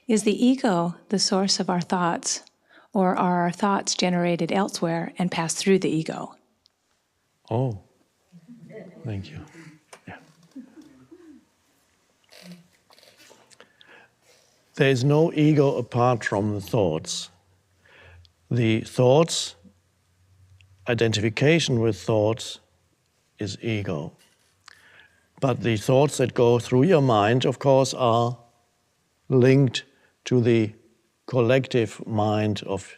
Is the ego the source of our thoughts, or are our thoughts generated elsewhere and pass through the ego? Oh, thank you. Yeah. There is no ego apart from the thoughts. The thoughts, identification with thoughts is ego. But the thoughts that go through your mind, of course, are linked to the collective mind of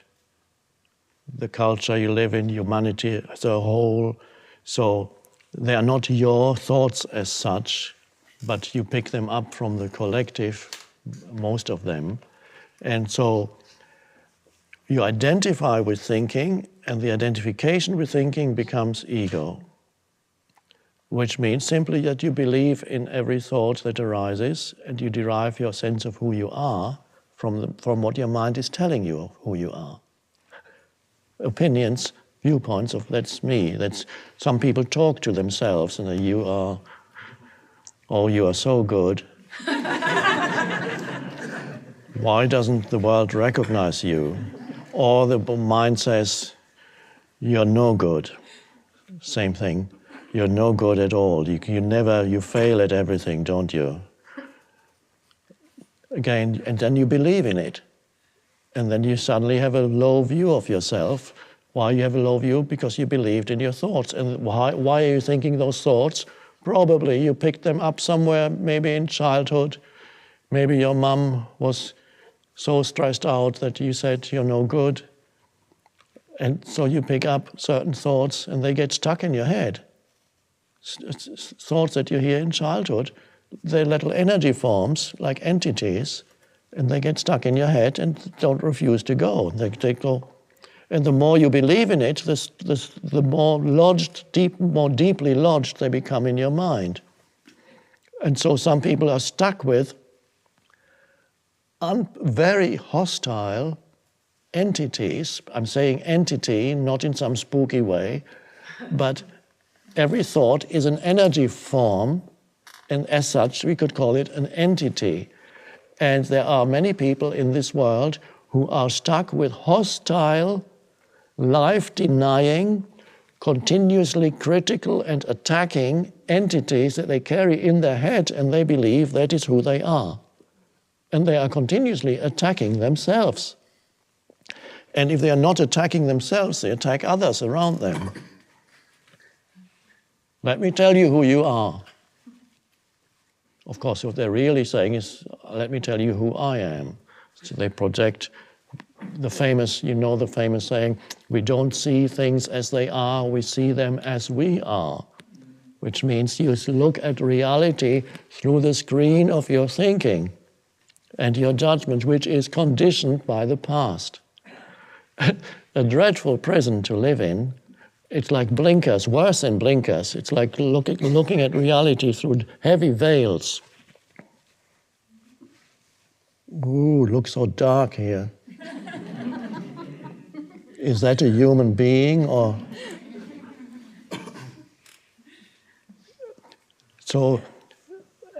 the culture you live in, humanity as a whole. So they are not your thoughts as such, but you pick them up from the collective, most of them. And so you identify with thinking, and the identification with thinking becomes ego, which means simply that you believe in every thought that arises, and you derive your sense of who you are from what your mind is telling you of who you are. Opinions, viewpoints of that's me. That's some people talk to themselves and you are, oh, you are so good. Why doesn't the world recognize you? Or the mind says, you're no good. Same thing. You're no good at all. You fail at everything, don't you? Again, and then you believe in it. And then you suddenly have a low view of yourself. Why you have a low view? Because you believed in your thoughts. And why are you thinking those thoughts? Probably you picked them up somewhere, maybe in childhood. Maybe your mom was so stressed out that you said you're no good. And so you pick up certain thoughts and they get stuck in your head. Thoughts that you hear in childhood, they're little energy forms, like entities, and they get stuck in your head and don't refuse to go. They go, and the more you believe in it, the more more deeply lodged they become in your mind. And so some people are stuck with very hostile entities. I'm saying entity, not in some spooky way, but every thought is an energy form, and as such, we could call it an entity. And there are many people in this world who are stuck with hostile, life-denying, continuously critical and attacking entities that they carry in their head, and they believe that is who they are. And they are continuously attacking themselves. And if they are not attacking themselves, they attack others around them. Let me tell you who you are. Of course, what they're really saying is, let me tell you who I am. So they project the famous saying, we don't see things as they are, we see them as we are. Which means you look at reality through the screen of your thinking and your judgment, which is conditioned by the past. A dreadful prison to live in. It's like blinkers, worse than blinkers. It's like looking at reality through heavy veils. Ooh, looks so dark here. Is that a human being or? So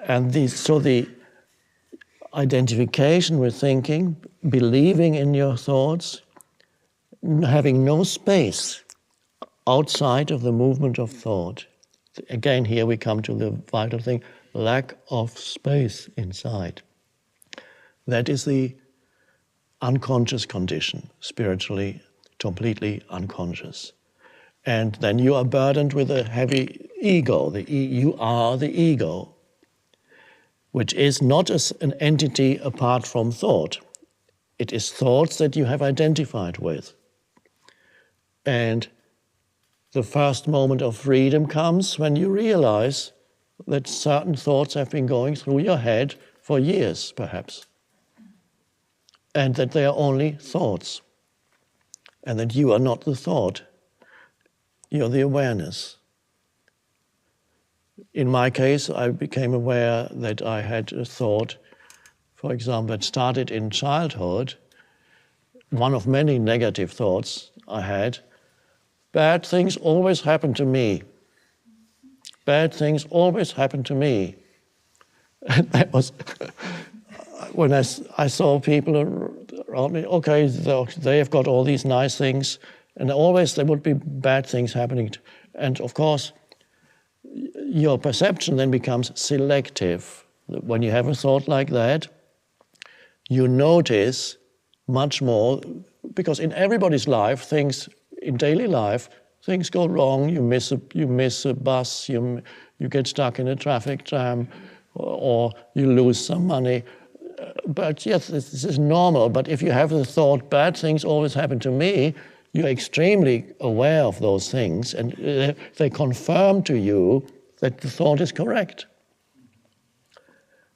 the identification with thinking, believing in your thoughts, having no space outside of the movement of thought. Again, here we come to the vital thing, lack of space inside. That is the unconscious condition, spiritually, completely unconscious. And then you are burdened with a heavy ego. You are the ego, which is not an entity apart from thought. It is thoughts that you have identified with. And the first moment of freedom comes when you realize that certain thoughts have been going through your head for years, perhaps, and that they are only thoughts, and that you are not the thought, you're the awareness. In my case, I became aware that I had a thought, for example, that started in childhood, one of many negative thoughts I had. Bad things always happen to me. Bad things always happen to me. And that was, when I saw people around me, okay, they have got all these nice things, and always there would be bad things happening. And of course, your perception then becomes selective. When you have a thought like that, you notice much more, because in everybody's life, things in daily life, things go wrong. You miss a bus. You get stuck in a traffic jam, or you lose some money. But yes, this is normal. But if you have the thought, bad things always happen to me, you're extremely aware of those things, and they confirm to you that the thought is correct.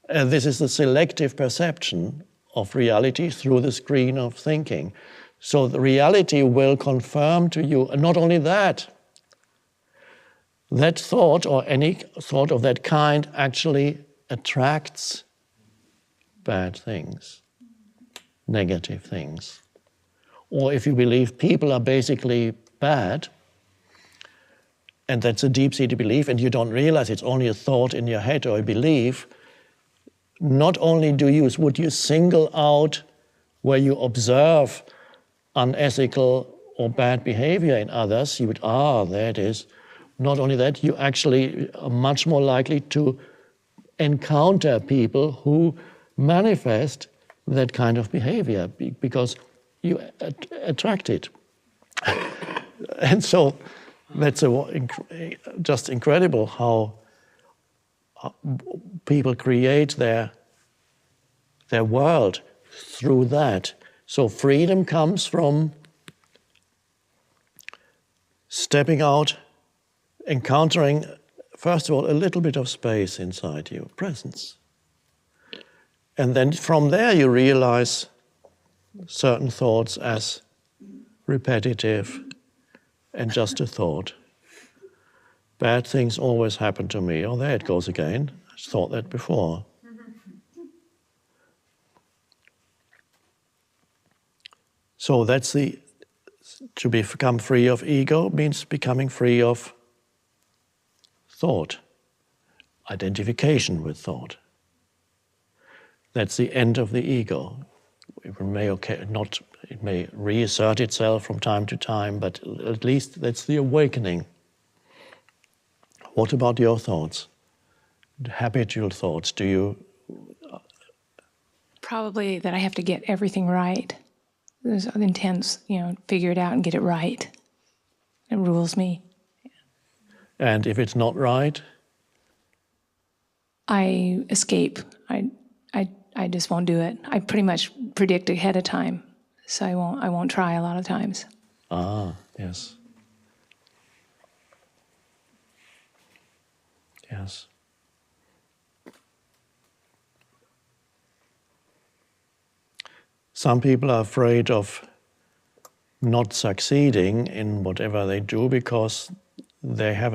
And this is the selective perception of reality through the screen of thinking. So the reality will confirm to you, and not only that, that thought or any thought of that kind actually attracts bad things, negative things. Or if you believe people are basically bad, and that's a deep-seated belief, and you don't realize it's only a thought in your head or a belief, not only would you single out where you observe unethical or bad behavior in others, you would, there it is. Not only that, you actually are much more likely to encounter people who manifest that kind of behavior because you attract it. And so that's just incredible how people create their world through that. So freedom comes from stepping out, encountering, first of all, a little bit of space inside you, presence. And then from there you realize certain thoughts as repetitive and just a thought. Bad things always happen to me. Oh, there it goes again. I thought that before. So that's to become free of ego means becoming free of thought, identification with thought. That's the end of the ego. It may reassert itself from time to time, but at least that's the awakening. What about your thoughts? Habitual thoughts, do you? Probably that I have to get everything right. There's an intense, figure it out and get it right. It rules me. And if it's not right? I escape. I just won't do it. I pretty much predict ahead of time, so I won't try a lot of times. Yes. Yes. Some people are afraid of not succeeding in whatever they do because they have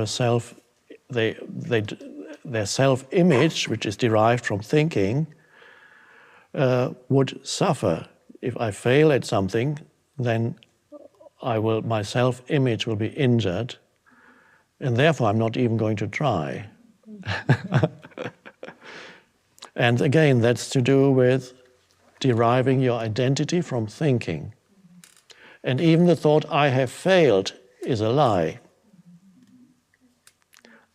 their self-image, which is derived from thinking, would suffer. If I fail at something, then my self-image will be injured, and therefore I'm not even going to try. And again, that's to do with deriving your identity from thinking. And even the thought, I have failed, is a lie.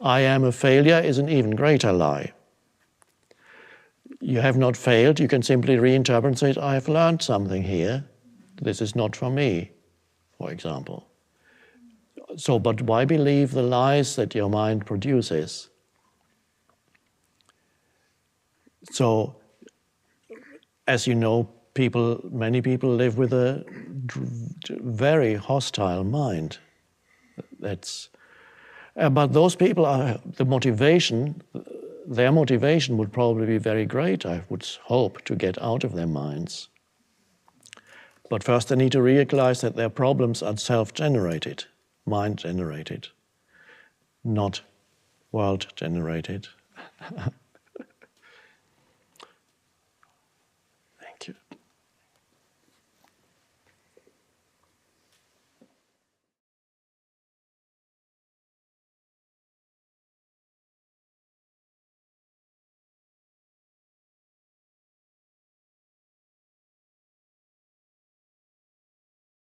I am a failure is an even greater lie. You have not failed, you can simply reinterpret and say, I have learned something here. This is not for me, for example. So, but why believe the lies that your mind produces? So, as you know, many people live with a very hostile mind. But those people their motivation would probably be very great, I would hope, to get out of their minds. But first they need to realize that their problems are self-generated, mind-generated, not world-generated.